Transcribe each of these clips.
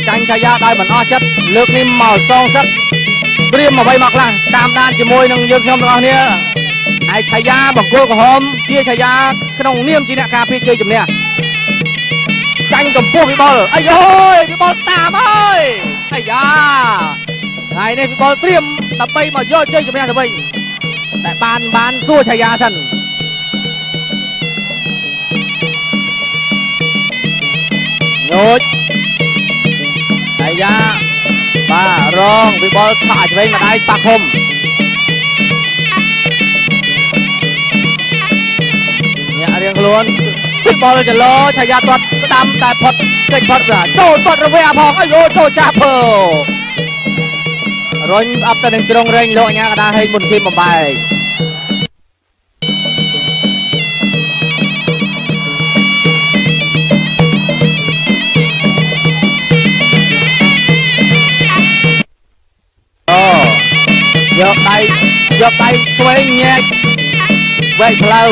ចាញ់ឆាយាដោយមិនអស់ចិត្តលើកនេះមកសងសឹកព្រៀមអ្វីមកខ្លះតាមដានជាមួយនឹងយើងខ្ញុំទាំងអស់គ្នាហើយឆាយាបង្គោលក្រហមជាឆាយាក្នុងនាមជាអ្នកការពារជ័យជំនះចាញ់កម្ពស់វិបុលអាយយវិបុលតាមហើយអាយ៉ាថ្ងៃនេះវិបុលត្រៀមដើម្បីមកយកជ័យជំនះទៅវិញតែបានសួរឆាយាសិនញូចឆាយាបាទរងវិបុលឆក់ឆ្វេងម្ដាយប៉ះឃុំញាក់រៀងខ្លួនវិបុលចលោឆាយាទាត់ស្ដាំតែផុតកិច្ចផុតចូលទាត់រវែផងអាយចូលចាស់ភើរុញអប់ទៅនឹងជ្រុងរែងលោកអញ្ញាកដាហេងមុនធីមបំបែកយកដៃឆ្វេងញែកវែកផ្លូវ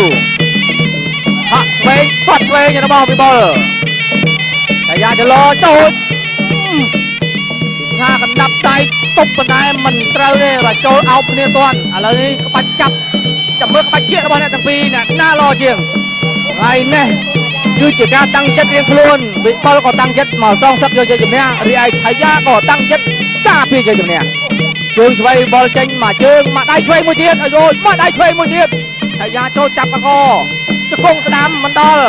ហក់ឆ្វេងទាត់ឆ្វេងរបស់វិបុលតែយ៉ាចលោចូលថាកណ្ដាប់ដៃទប់ប៉ុន្តែមិនត្រូវទេបាទចូលអោបគ្នាទាន់ឥឡូវនេះក្បាច់ចាប់មើលក្បាច់ជារបស់អ្នកទាំងពីរអ្នកណាល្អជាងថ្ងៃនេះគឺជាការតាំងចិត្តរៀងខ្លួនវិបុលក៏តាំងចិត្តមកសងសឹកយកជ័យជំនះរីឯឆាយាក៏តាំងចិត្តការពារជ័យជំនះជើងឆ្វេងបលចេញមកជើងមកដៃឆ្វេងមួយទៀតអាយមកដៃឆ្វេងមួយទៀតឆាយាចូលចាប់កកជង្គង់ស្ដាំមិនដល់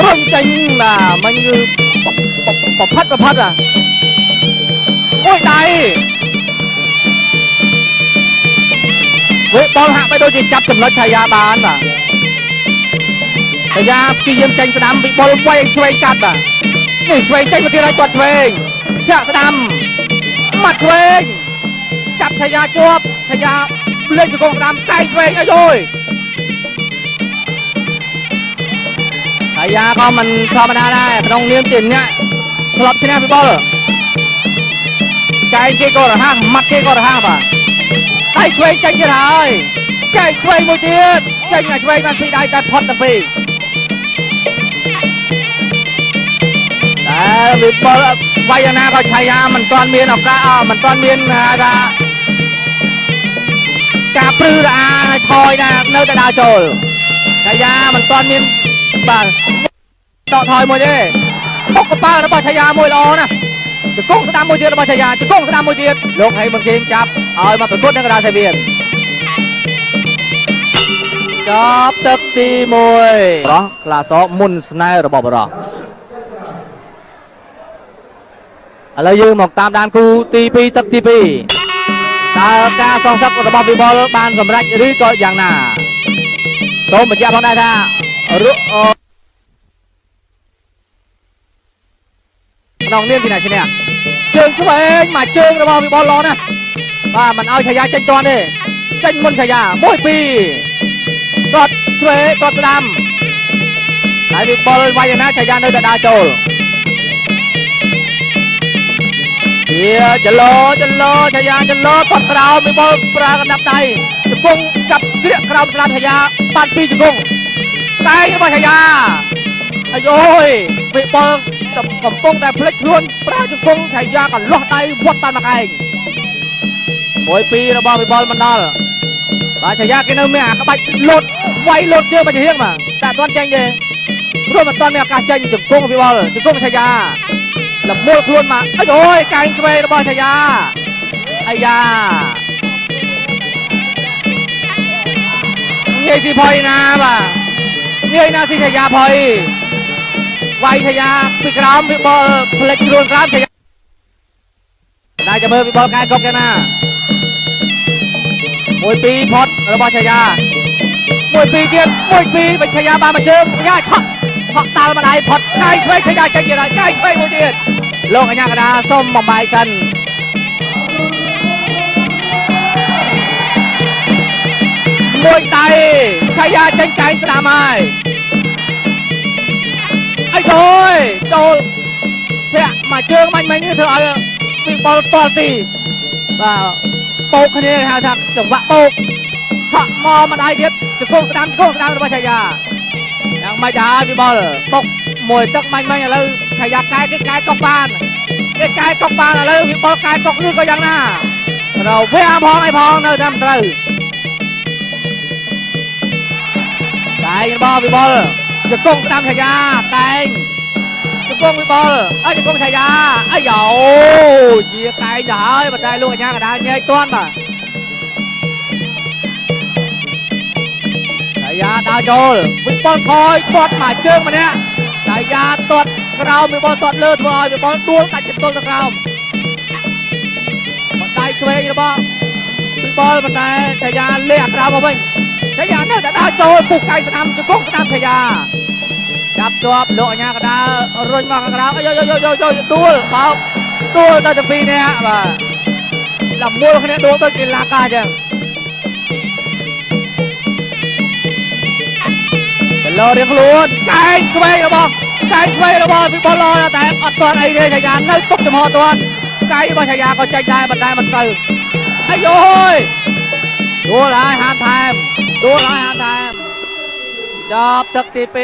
រុញចេញបាទមិញគឺប្រផាត់មួយដៃវិបុលហាក់បីដូចជាចាប់ចំណុចឆាយាបានបាទឆាយាព្យាយាមចេញស្ដាំវិបុលវាយឆ្វេងកាត់បាទនេះឆ្វេងចេញមកទៀតហើយគាត់ឆ្វេងធាក់ស្ដាំមាត់ឆ្វេងចាប់ឆាយាជាប់ឆាយាលេងជង្គង់ស្ដាំកែងឆ្វេងអាយឆាយាក៏មិនធម្មតាដែរក្នុងនាមជាអ្នកធ្លាប់ឈ្នះវិបុលកែងគេក៏រហ័សមាត់គេក៏រហ័សបាទដៃឆ្វេងចេញទៀតហើយកែងឆ្វេងមួយទៀតចេញតែឆ្វេងបានពីរដៃតែផុតតែពីរវិបុលវាយណាក៏ឆាយាមិនទាន់មានឱកាសមិនទាន់មានថាការព្រឺរអាឲ្យថយណានៅតែដើរចូលឆាយាមិនទាន់មានបាទតថយមួយទេបុកកប៉ាល់របស់ឆាយាមួយល្អណាស់ជង្គង់ស្ដាំមួយទៀតរបស់ឆាយាជង្គង់ស្ដាំមួយទៀតលោកហេមុនគៀងចាប់ឲ្យមកប្រកួតនៅកណ្ដាលសង្វៀនចាប់ទឹកទី1បរោះក្លាសមុនស្នេហ៍របស់បរោះឥឡូវយើងមកតាមដានគូទី2ទឹកទី2តើការសងសឹករបស់វិបុលបានសម្រេចឬក៏យ៉ាងណាសូមបញ្ជាក់ផងដែរថាក្នុងនាមជាអ្នកឈ្នះជើងឆ្វេងមកជើងរបស់វិបុលល្អណាស់បាទមិនឲ្យឆាយាចេញទាន់ទេចេញមុនឆាយា1 2គាត់ឆ្វេងគាត់ស្ដាំហើយវិបុលវាយណាឆាយានៅតែដើរចូលចលោឆាយាចលោគាត់ក្រោមវិបុលប្រើកណ្ដាប់ដៃជង្គង់ចាប់ក្រាក់ក្រោមស្ដាំឆាយាបាន2ជង្គង់តែរបស់ឆាយាអាយវិបុលកំពុងតែផ្លិចខ្លួនប្រើជង្គង់ឆាយាក៏លាស់ដៃវត្តតាមមកឯង1 2របស់វិបុលមិនដល់បាទឆាយាគេនៅមានអាក្បាច់លោតវាយលោតជើងមកជាហៀងបាទតែអត់ទាន់ចេញទេព្រោះមិនទាន់មានឱកាសចេញជង្គង់វិបុលជង្គង់ឆាយាលមូលខ្លួនមកអាយកែងឆ្វេងរបស់ឆាយាអាយ៉ាងាយស៊ីផុយណាបាទងាយណាស៊ីឆាយាផុយវាយឆាយាពីក្រោមវិបុលផ្លិចខ្លួនក្រោមឆាយាតែចាំមើលវិបុលកែកុកយ៉ាងណា1 2ផុតរបស់ឆាយា1 2ទៀត1 2បើឆាយាបានមកជើងយ៉ាឆក់តាល់ម្ដាយផុតកែងឆ្វេងឆាយាចេញទៀតហើយកែងឆ្វេងមួយទៀតលោកអញ្ញាកដាសូមបំបាយសិនមួយដៃឆាយាចេញកែងស្ដាំហើយអីចូលធាក់មកជើងមាញ់នេះធ្វើឲ្យវិបុលតល់ទីបាទបោកគ្នាហៅថាចង្វាក់បោកហក់មកម្ដាយទៀតជង្គង់ស្ដាំរបស់ឆាយាយ៉ាង យ៉ាងម៉េចដែរវិបុលបុកមួយទឹកមាញ់ឥឡូវថាយ៉ាកែគេកែកុកបានគេកែកុកបានឥឡូវវិបុលកែកុកឬក៏យ៉ាងណាเราพยายามพ้องไอ้พ้องនៅតាមត្រូវតែងបោវិបុលជង្គង់តាមឆាយាតែងជង្គង់វិបុលអើជង្គង់ឆាយាអើយោជាតែងទៅហើយប៉ុន្តែលោកកញ្ញាកដាលញែកទាន់បាទឆាយាដើរចូលវិបុលខយទាត់មកជើងម្នាក់ឆាយាទាត់ក្រោមវិបុលទាត់លើធ្វើឲ្យវិបុលដួលកាច់ចន្ទុលទៅក្រោមដៃឆ្វេងរបស់វិបុលប៉ុន្តែឆាយាលាក់ក្រោមមកវិញឆាយានៅតែដើរចូលពុះកាយស្ដាំជង្គង់ស្ដាំឆាយាចាប់ជាប់លោកអញ្ញាកដាលរុញមកខាងក្រោមយោដួលបោកដួលទៅទាំងពីរនាក់បាទលមូលគ្នាដួលទៅកីឡាកាអញ្ចឹងចលោរៀងខ្លួនកែងឆ្វេងរបស់វិបុលតែអត់ទាន់អីទេឆាយានៅទុកចំហទាន់កៃរបស់ឆាយាក៏ចាច់ដែរប៉ុន្តែមិនទៅអាយយដួលហើយហាមថែមចាប់ទឹកទី2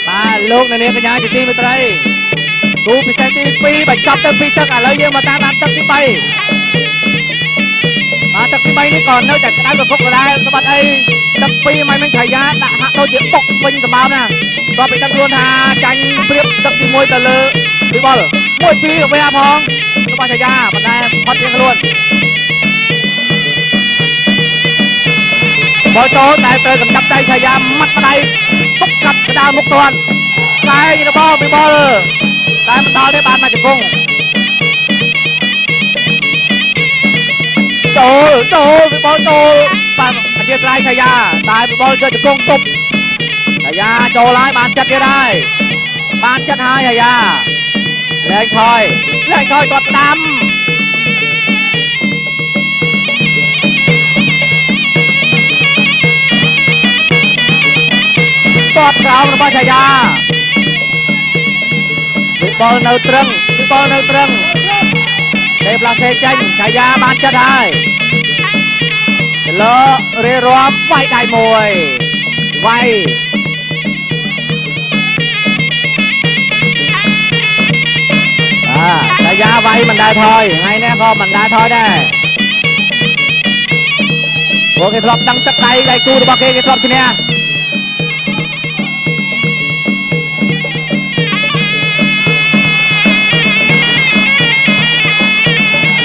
បាទលោកនាងកញ្ញាជាទីមេត្រីគូពិសេសទី2បញ្ចប់ទៅ2ទឹកឥឡូវយើងមកតាមដានទឹកទី3បាទទឹកទី3នេះក៏នៅតែក្តៅប្រភពដដែលសម្បត្តិអីទឹក2មិនឆាយាដាក់ហាក់ដូចជាបុកវិញសម្បើមណាគាត់ពីដឹងខ្លួនថាចាញ់ព្រៀបទឹកទី1ទៅលើវិបុល1 2វាផងរបស់ឆាយាប៉ុន្តែផុតរៀងខ្លួនបោចូលតែត្រូវកំចាត់ដៃឆាយាម៉ាត់ដៃទុកកាត់ក្តារមុខទាន់តែរបស់វិបុលតែមិនដល់ទេបានមកជង្គង់ចូលវិបុលចូលបានអធិស្ឋានឆាយាតែវិបុលយកជង្គង់ទប់ឆាយាចូលហើយបានចិត្តទៀតហើយបានចិត្តហើយឆាយាលែងថយគាត់ស្ដាំគាត់ក្រោមរបស់ឆាយាវិបុលនៅត្រឹងទេផ្លាសេចេញឆាយាបានចិត្តហើយចលោរៀបរាប់វាយដៃមួយវាយឆាយាវាយមិនដែលថយថ្ងៃនេះក៏មិនដែលថយដែរពួកគេធ្លាប់ដឹងទឹកដៃគូរបស់គេធ្លាប់ឈ្នះ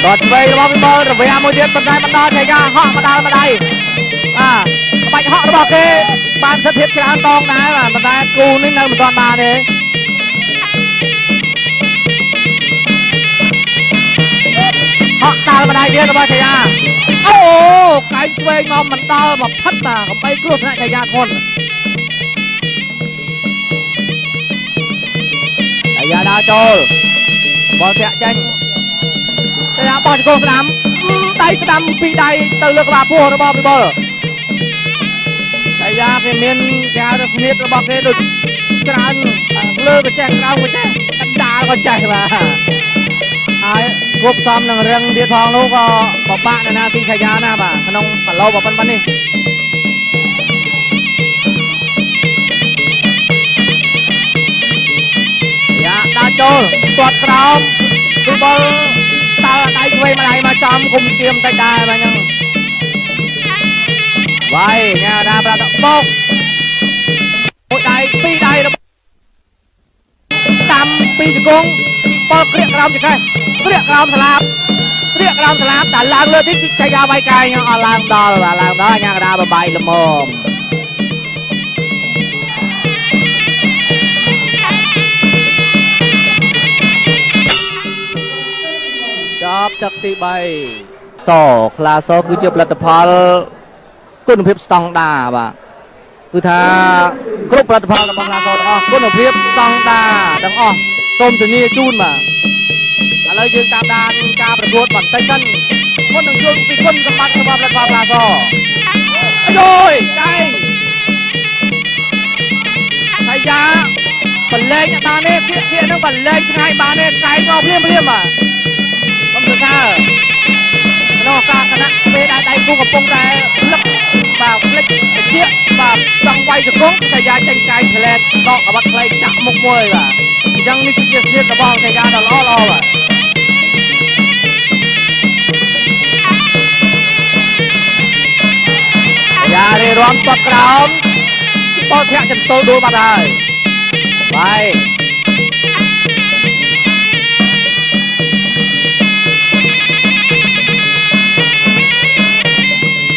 គាត់ឆ្វេងរបស់វិបុលរវាមួយទៀតប៉ុន្តែមិនដល់ឆាយាហក់មកដល់ម្ដាយក្បាច់ហក់របស់គេបានសិទ្ធិភាពច្រើនដងដែរបាទប៉ុន្តែគូនេះនៅមិនទាន់បានទេហក់ដល់ម្ដាយទៀតរបស់ឆាយាអូកាយឆ្វេងមកមិនដល់មកផិតបាទកុំបីគ្រោះថ្នាក់ឆាយាធ្ងន់ឆាយាដើរចូលបលធាក់ចេញឆាយាបោះជង្គង់ស្ដាំដៃស្ដាំពីដៃទៅលើក្បាលពោះរបស់វិបុលឆាយាគេមានគេហៅថាស្នៀតរបស់គេដូចច្រើនលើក៏ចេះក្រោមក៏ចេះកណ្ដាលក៏ចេះបាទហើយគ្រប់ផ្សំនឹងរឹងទៀតផងនោះក៏បបាក់ណាស៊ីឆាយាណាបាទក្នុងគីឡូប៉ុណ្ណឹងនេះយ៉ាដើរចូលទាត់ក្រោមវិបុលតាល់ដៃឆ្វេងម្ដាយមកចំគុំគៀមតិចដែរបាទអញ្ចឹងវាយញ៉ាដាប្រាតបោកមួយដៃពីរដៃតាមពីជង្គង់បលក្រៀកក្រោមចង្កេះក្រៀកក្រោមស្លាបតែឡើងលើទីឆាយាវាយកាយអត់ឡើងដល់បាទឡើងដល់ញ៉ាដាបបាយល្មមចាប់ទឹកទី3ក្លាសគឺជាផលិតផលគុណភាពស្តង់ដារបាទគឺថាគ្រប់ផលិតផលរបស់ក្លាសទាំងអស់គុណភាពស្តង់ដារទាំងអស់សូមធានាជូនបាទឥឡូវយើងតាមដានការប្រកួតបន្តិចសិនមុននឹងយល់ពីគុណសម្បត្តិរបស់ផលិតផលក្លាសអាយយកែងឆាយាបលែងបានទេភាគនឹងបលែងឆ្ងាយបានទេកែងមកភ្លាមបាទខ្ញុំគិតថាក្នុងឱកាសគណៈពេលដៃគូកំពុងតែលឹកបាទ លេចជាបាទចង់វាយជង្គង់ឆាយាចេញកាយឆ្លែតដកអាវ៉ាត់ខ្លីចាក់មុខមួយបាទអញ្ចឹងនេះគឺជាស្នៀតរបស់ឆាយាដ៏ល្អបាទយ៉ារៀបរាប់ទាត់ក្រោមបលធាក់ចន្ទុលដួលបាត់ហើយបាយ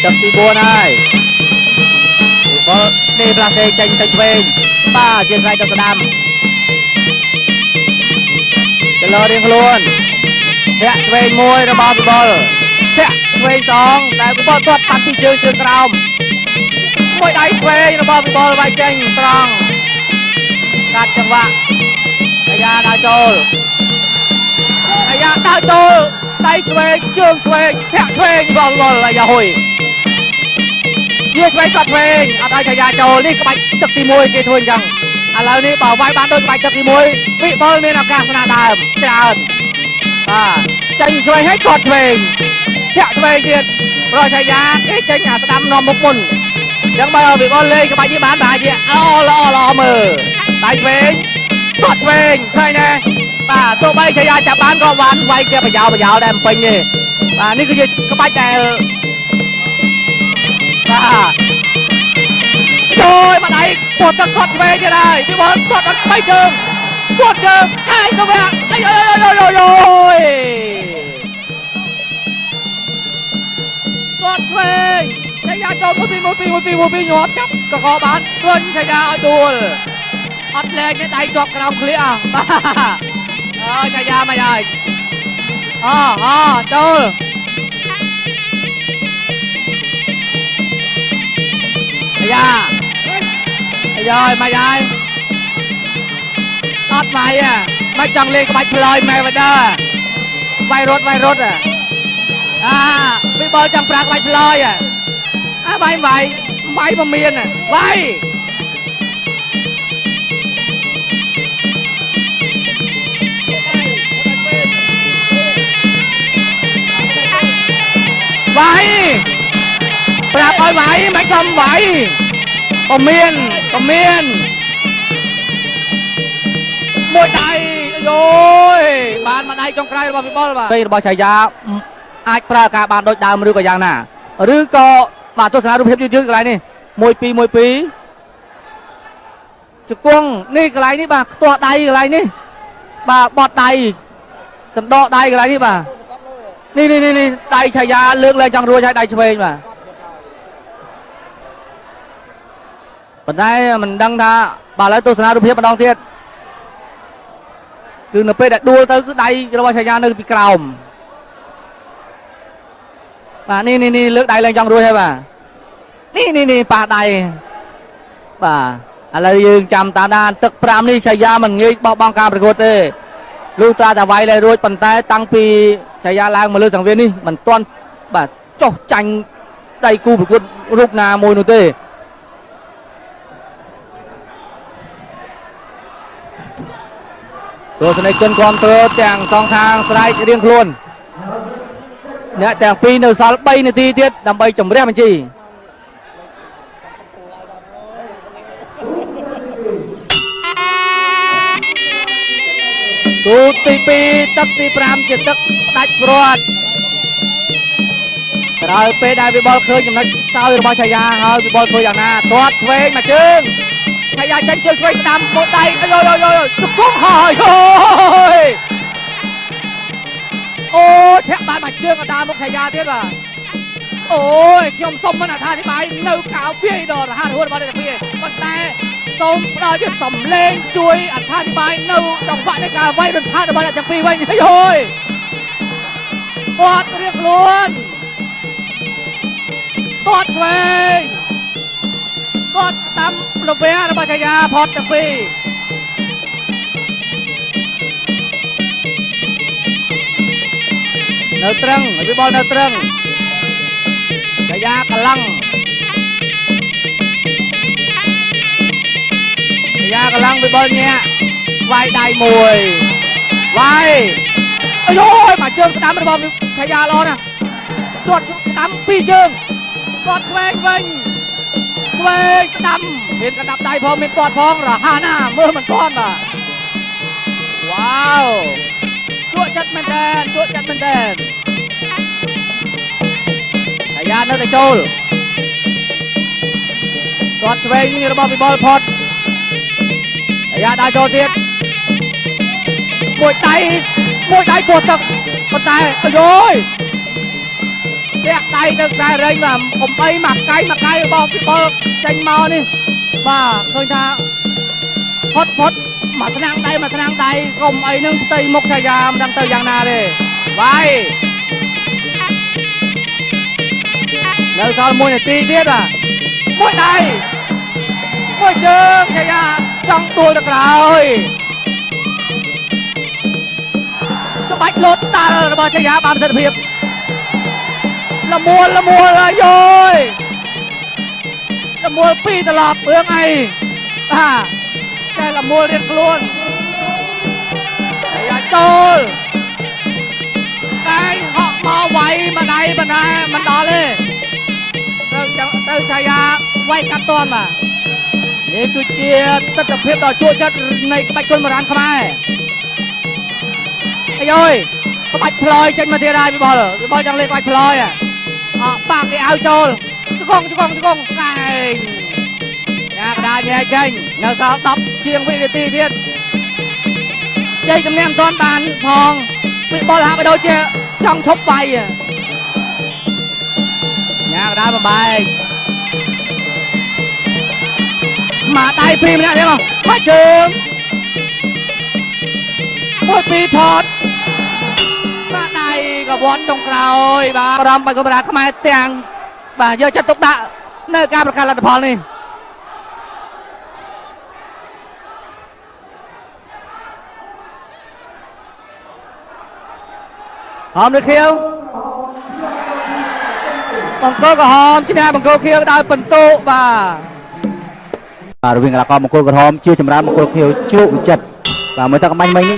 ទឹកទី4ហើយបលនេះផ្លាស់ទេចេញទៅឆ្វេងបាទជាស្រ័យទៅស្ដាំចលរៀងខ្លួនធាក់ឆ្វេងមួយរបស់បលធាក់ឆ្វេងសងតែបលទាត់ប៉ាត់ពីជើងក្រោមមួយដៃឆ្វេងរបស់បលវាយចេញត្រង់កាត់ចង្វាក់អាយ៉ាដើរចូលអាយ៉ាដើរចូលដៃឆ្វេងជើងឆ្វេងធាក់ឆ្វេងរបស់បលអាយ៉ាហុយវាឆ្វេងគាត់ឆ្វេងអត់ឲ្យអាយ៉ាចូលនេះក្បាច់ទឹកទី1គេធ្វើអញ្ចឹងឥឡូវនេះបើវាយបានដូចក្បាច់ទឹកទី1វិបុលមានឱកាសស្នាដើមច្រើនបាទចេញឆ្វេងឲ្យគាត់ឆ្វេងធាក់ឆ្វេងទៀតប្រហែលអាយ៉ាគេចេញអាស្ដាំនាំមុខមុនចឹងបើវិបុលលេងក្បាច់នេះបានប្រហែលជាល្អមើលដៃឆ្វេងគាត់ឆ្វេងឃើញទេបាទទោះបីជាអាយ៉ាចាប់បានក៏បានវាយជាប្រយោលដែរមិនពេញទេបាទនេះគឺជាក្បាច់ដែលបាទចូលមកដៃគាត់ទឹកគាត់ឆ្វេងទៀតហើយវិបុលគាត់អត់បីជើងគាត់ជើងកាយទៅវាអីគាត់ឆ្វេងឆាយាចូលមួយពីរញាប់ចាប់កកបានរុញឆាយាឲ្យដួលអត់លែងទេដៃជាប់ក្រោមឃ្លៀអបាទឆាយាមិនហើយចូលឆាយាអាយ៉ាមិនហើយអត់វាយមិនចង់លេងក្បាច់ផ្លើយម៉ែវិញដែរវាយរត់វិបុលចង់ប្រើក្បាច់ផ្លើយវាយមិនមានវាយប្រាប់ឲ្យវាយមិនខំវាយក៏មានមួយដៃយោយបានមួយដៃចុងក្រោយរបស់វិបុលបាទរបស់ឆាយាអាចប្រើការបានដូចដើមឬក៏យ៉ាងណាឬក៏បាទទស្សនារូបភាពយឺតកន្លែងនេះ1 2 ជង្គង់នេះកន្លែងនេះបាទខ្ទាស់ដៃកន្លែងនេះបាទបត់ដៃសណ្ដោដៃកន្លែងនេះបាទនេះដៃឆាយាលើកឡើងចង់រួចឲ្យដៃឆ្វេងបាទប៉ុន្តែមិនដឹងថាបាទឥឡូវទស្សនារូបភាពម្ដងទៀតគឺនៅពេលដែលដួលទៅគឺដៃរបស់ឆាយានៅពីក្រោមបាទនេះលើកដៃឡើងចង់រួចហើយបាទនេះប៉ះដៃបាទឥឡូវយើងចាំតាមដានទឹក5នេះឆាយាមិនងាយបោះបង់ការប្រកួតទេលុះត្រាតែវាយលែងរួចប៉ុន្តែតាំងពីឆាយាឡើងមកលើសង្វៀននេះមិនទាន់បាទចុះចាញ់ដៃគូប្រកួតរូបណាមួយនោះទេទស្សនិកជនគ្រប់គ្រងទាំងសងខាងស្រែករៀងខ្លួនអ្នកទាំងពីរនៅសល់3នាទីទៀតដើម្បីជម្រះបញ្ជីទូទី2ទឹកទី5ជាទឹកផ្ដាច់ព្រាត់ក្រោយពេលដែលវិបុលឃើញចំណុចខ្សោយរបស់ឆាយាហើយវិបុលធ្វើយ៉ាងណាទាត់ឆ្វេងមកជើងឆាយាចេញជើងឆ្វេងតាមមកដៃជង្គង់ហើយអូធាក់បានមកជើងអត់ដើរមុខឆាយាទៀតបាទអូយខ្ញុំសុំមិនអត្ថាធិប្បាយនៅកៅពីដល់រហ័សរហួនរបស់អ្នកពីប៉ុន្តែសូមផ្ដល់ជាសំឡេងជួយអត្ថាធិប្បាយនៅចង្វាក់នៃការវាយរន្ធត់របស់អ្នកទាំងពីរវិញហើយគាត់រៀបខ្លួនគាត់ឆ្វេងគាត់តាមរវាងរបស់ឆាយាផតទាំងពីរនៅត្រឹងវិបុលនៅត្រឹងឆាយាកឡឹងឆាយាកឡឹងវិបុលញាក់វាយដៃមួយវាយអាយមកជើងស្ដាំរបស់ឆាយាល្អណាស់គាត់ស្ដាំ2ជើងគាត់ឆ្វេងវិញ เว้ยดำเป็นกระดับใจพอเป็นกอดพ้องเหรอห้าหน้าเมื่อมันก้อนมาว้าวจั่วจัดแมนแดนจั่วจัดแมนแดนทายาทนั่นแต่โจลกอดเวงระบอบบบอลพอดทายาทได้โจเทียดมวยใจปวดตักปวดใจโอ้ยเรียกใจจะใจเร่งแบบผมไปหมักไก่บอลบอลเจงมานี่บ้าเคยท่าพอดมาทนางใดกลมไอ้นึงตีมุกชายามดังเตยอย่างนาเลยไว้แล้วซอลมวยเนี่ยตีเทียดอ่ะมวยใดมวยเจิงชายาจ้องตัวตะกร้อยจะบัดรถตาระบาชายาบามเสถียรเพียบละมวนละโยยละมวนปีตลอดเพื่อไงใจละมวนเรียนกล้วนชายาโจลไก่เหาะมาไหวมาไหนมันต่อเลยเติมชายาไว้กัดต้นมานี่คือเจียตัดเพียบต่อชั่วชัดในใบคนมาร้านขมายไอ้ย้อยก็ใบพลอยเจนมาเทียร์พี่บอลจังเลยใบพลอยอ่ะปากไอ้เอาโจลจุกงไก่ยากได้แย่เจนเงาสาวตับเชียงวิตีเทียนเจนกำเนียมตอนบานพองพี่บอลหาไปโดนเจียจ้องชกไปอ่ะยากได้มาใบมาได้พรีมเนี่ยเดี๋ยวมาเชิงมวยปีพอดมาได้กับบอลตรงกลางบารำไปกับราขมายเตียงบ่าเยอะจะตกดะเนื้อการประกันรัฐพลนี่หอมเลยเคี้ยวบังโก้กับหอมชิ้นแรกบังโก้เคี้ยวได้เป็นโต๊ะบ่าวิ่งละก็บังโก้กับหอมเชี่ยวชำระบังโก้เคี้ยวจุ่มจัดบ่าเมื่อตะกมันไม่นี่